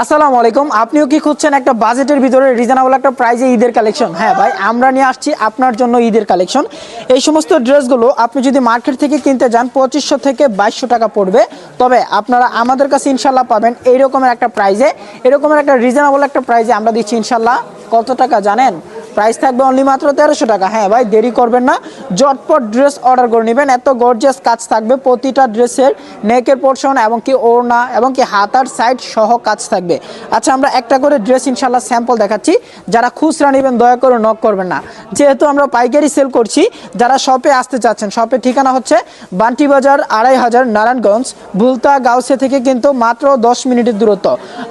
আসসালামু আলাইকুম। আপনিও কি খুঁজছেন একটা বাজেটের ভিতরে রিজনেবল একটা প্রাইজে ঈদের কালেকশন? হ্যাঁ ভাই, আমরা নিয়ে আসছি আপনার জন্য ঈদের কালেকশন। এই সমস্ত ড্রেসগুলো আপনি যদি মার্কেট থেকে কিনতে যান 2500 থেকে 2200 টাকা পড়বে। তবে আপনারা আমাদের কাছে ইনশাল্লাহ পাবেন এইরকমের একটা প্রাইজে, এরকমের একটা রিজনেবল একটা প্রাইজে আমরা দিচ্ছি ইনশাল্লাহ। কত টাকা জানেন? প্রাইস থাকবে অনলি মাত্র 1300 টাকা। হ্যাঁ ভাই, দেরি করবেন না, ঝটপট ড্রেস অর্ডার করে নেবেন। এত গর্জিয়াস কাজ থাকবে প্রতিটা ড্রেসের, নেকের পোর্শন এবং কি ওড়না এবং কি হাতার সাইড সহ কাজ থাকবে। আচ্ছা, আমরা একটা করে ড্রেস ইনশাল্লাহ স্যাম্পল দেখাচ্ছি। যারা খুচরা নেবেন দয়া করে নক করবেন না, যেহেতু আমরা পাইকারি সেল করছি। যারা শপে আসতে চাচ্ছেন, শপের ঠিকানা হচ্ছে বান্টি বাজার 2500 নারায়ণগঞ্জ, ভুলতা গাউসে থেকে কিন্তু মাত্র 10 মিনিটের দূরত্ব।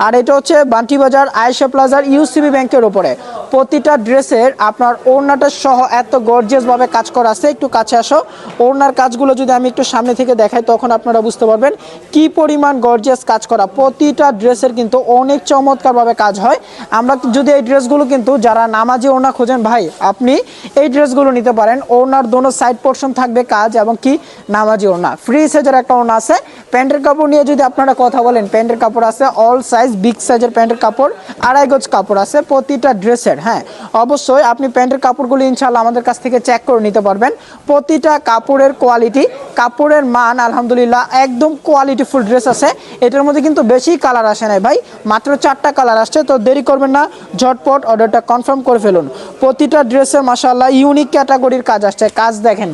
আর এটা হচ্ছে বান্টি বাজার আয়েশা প্লাজার ইউসিবি ব্যাংকের ওপরে। প্রতিটা ড্রেসের আপনার ওড়নাটা সহ এত গর্জিয়াস ভাবে কাজ করা আছে। একটু কাছে আসো, ওড়নার কাজগুলো যদি আমি একটু সামনে থেকে দেখাই তখন আপনারা বুঝতে পারবেন কি পরিমাণ গর্জিয়াস কাজ করা। প্রতিটা ড্রেসের কিন্তু অনেক চমৎকার ভাবে কাজ হয়। আমরা যদি এই ড্রেসগুলো কিন্তু যারা নামাজি ওড়না খোঁজেন ভাই, আপনি এই ড্রেসগুলো নিতে পারেন। ওড়নার দোনো সাইড পোর্শন থাকবে কাজ এবং কি নামাজি ওড়না। ফ্রি সাইজের একটা ওড়না আছে। প্যান্টের কাপড় নিয়ে যদি আপনারা কথা বলেন, প্যান্টের কাপড় আছে অল সাইজ, বিগ সাইজের প্যান্টের কাপড়, 2.5 গজ কাপড় আছে প্রতিটা ড্রেসের। হ্যাঁ, অবশ্যই আপনি প্যান্টের কাপড়গুলো ইনশাল্লাহ আমাদের কাছ থেকে চেক করে নিতে পারবেন। প্রতিটা কাপড়ের কোয়ালিটি, কাপড়ের মান আলহামদুলিল্লাহ একদম কোয়ালিটিফুল ড্রেস আছে। এটার মধ্যে কিন্তু বেশি কালার আসে নাই ভাই, মাত্র 4টা কালার আসছে। তো দেরি করবেন না, ঝটপট অর্ডারটা কনফার্ম করে ফেলুন। প্রতিটা ড্রেসে মাশাআল্লাহ ইউনিক ক্যাটাগরির কাজ আসছে। কাজ দেখেন,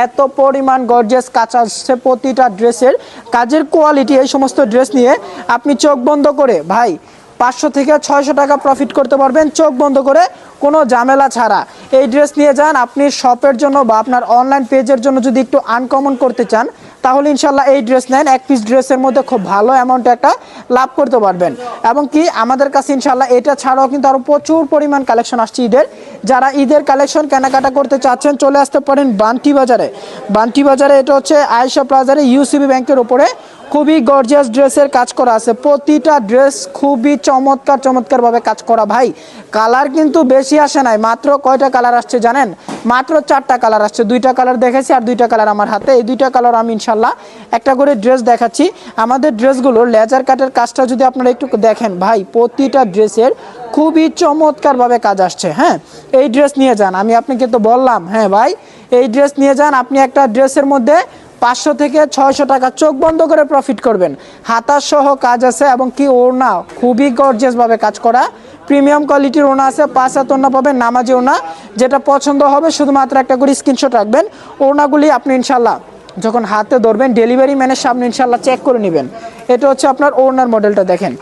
এত পরিমাণ গর্জিয়াস কাজ আসছে প্রতিটা ড্রেসের। কাজের কোয়ালিটি, এই সমস্ত ড্রেস নিয়ে আপনি চোখ বন্ধ করে ভাই 500 থেকে 600 টাকা প্রফিট করতে পারবেন, চোখ বন্ধ করে, কোনো ঝামেলা ছাড়া। এই ড্রেস নিয়ে যান আপনি শপের জন্য বা আপনার অনলাইন পেজের জন্য। যদি একটু আনকমন করতে চান তাহলে ইনশাল্লাহ এই ড্রেস নেন, এক পিস ড্রেসের মধ্যে খুব ভালো অ্যামাউন্টে একটা লাভ করতে পারবেন। এবং কি আমাদের কাছে ইনশাল্লাহ এটা ছাড়াও কিন্তু আরও প্রচুর পরিমাণ কালেকশন আসছে ঈদের। যারা ঈদের কালেকশন কেনাকাটা করতে চাচ্ছেন চলে আসতে পারেন বান্টি বাজারে। বান্টি বাজারে এটা হচ্ছে আয়েশা প্লাজারে ইউসিবি ব্যাংকের উপরে। খুবই গর্জিয়াস ড্রেসের কাজ করা আছে। প্রতিটা ড্রেস খুবই চমৎকার চমৎকার ভাবে কাজ করা ভাই। কালার কিন্তু বেশি আসে নাই, মাত্র কয়টা কালার আসছে জানেন? মাত্র 4টা কালার আসছে। 2টা কালার দেখেছি আর 2টা কালার আমার হাতে। এই 2টা কালার আমি ইনশাল্লাহ একটা করে ড্রেস দেখাচ্ছি। আমাদের ড্রেসগুলোর লেজার কাটের কাজটা যদি আপনারা একটু দেখেন ভাই, প্রতিটা ড্রেসের খুবই চমৎকার ভাবে কাজ আসছে। হ্যাঁ, এই ড্রেস নিয়ে যান, আমি আপনাকে তো বললাম। হ্যাঁ ভাই, এই ড্রেস নিয়ে যান, আপনি একটা ড্রেসের মধ্যে 500 থেকে 600 টাকা চোখ বন্ধ করে প্রফিট করবেন। হাতার সহ কাজ আছে এবং কি ওড়না খুবই গর্জিয়াস ভাবে কাজ করা। প্রিমিয়াম কোয়ালিটির ওড়না আছে, 5 হাত ওড়না পাবেন, নামাজি ওড়না। যেটা পছন্দ হবে শুধুমাত্র একটা করে স্ক্রিনশট রাখবেন। ওড়নাগুলি আপনি ইনশাল্লাহ যখন হাতে ধরবেন ডেলিভারি ম্যানের সামনে ইনশাল্লাহ চেক করে নেবেন। এটা হচ্ছে আপনার ওড়নার মডেলটা দেখেন,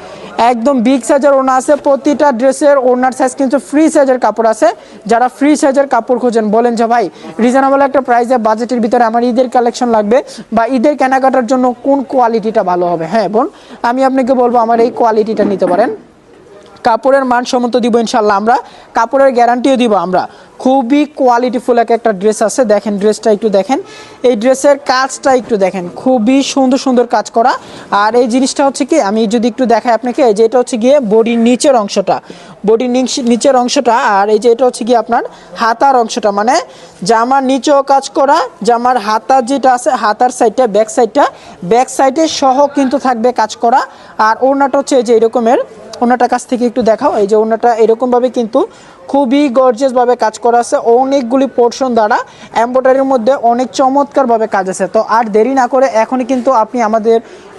একদম বিগ সাইজের ওড়না আছে। প্রতিটা ড্রেসের ওড়নার সাইজ কিন্তু ফ্রি সাইজের কাপড় আছে। যারা ফ্রি সাইজের কাপড় খোঁজেন, বলেন যে ভাই রিজনেবল একটা প্রাইসে বাজেটের ভিতরে আমার ঈদের কালেকশন লাগবে বা ঈদের কেনাকাটার জন্য কোন কোয়ালিটিটা ভালো হবে, হ্যাঁ বোন আমি আপনাকে বলবো আমার এই কোয়ালিটিটা নিতে পারেন। কাপড়ের মান সম্মত দিব ইনশাল্লাহ, আমরা কাপড়ের গ্যারান্টিও দিব আমরা। খুবই কোয়ালিটিফুল একটা ড্রেস আছে। দেখেন ড্রেসটা একটু দেখেন, এই ড্রেসের কাজটা একটু দেখেন, খুবই সুন্দর সুন্দর কাজ করা। আর এই জিনিসটা হচ্ছে কি, আমি যদি একটু দেখাই আপনাকে, যে এটা হচ্ছে গিয়ে বডির নিচের অংশটা, বডির নিচের অংশটা। আর এই যে এটা হচ্ছে গিয়ে আপনার হাতার অংশটা, মানে জামার নিচেও কাজ করা, জামার হাতার যেটা আছে হাতার সাইডটা, ব্যাক সাইডে সহ কিন্তু থাকবে কাজ করা। আর ওড়নাটা হচ্ছে এই যে এরকমের, ওনাটা কাছ থেকে একটু দেখাও। এই যে ওনাটা এরকমভাবে কিন্তু খুবই গর্জিয়াসভাবে কাজ করা আছে। অনেকগুলি পোর্শন দ্বারা এমব্রয়ডারির মধ্যে অনেক চমৎকারভাবে কাজ আছে। তো আর দেরি না করে এখনই কিন্তু আপনি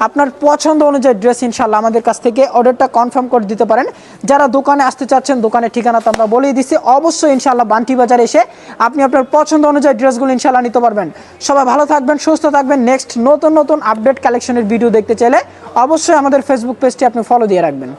আপনার পছন্দ অনুযায়ী ড্রেস ইনশাল্লাহ আমাদের কাছ থেকে অর্ডারটা কনফার্ম করে দিতে পারেন। যারা দোকানে আসতে চাচ্ছেন দোকানের ঠিকানা তো আমরা বলেই দিচ্ছি। অবশ্যই ইনশাল্লাহ বান্টি বাজারে এসে আপনি আপনার পছন্দ অনুযায়ী ড্রেসগুলো ইনশাল্লাহ নিতে পারবেন। সবাই ভালো থাকবেন, সুস্থ থাকবেন। নেক্সট নতুন নতুন আপডেট কালেকশনের ভিডিও দেখতে চাইলে অবশ্যই আমাদের ফেসবুক পেজটি আপনি ফলো দিয়ে রাখবেন।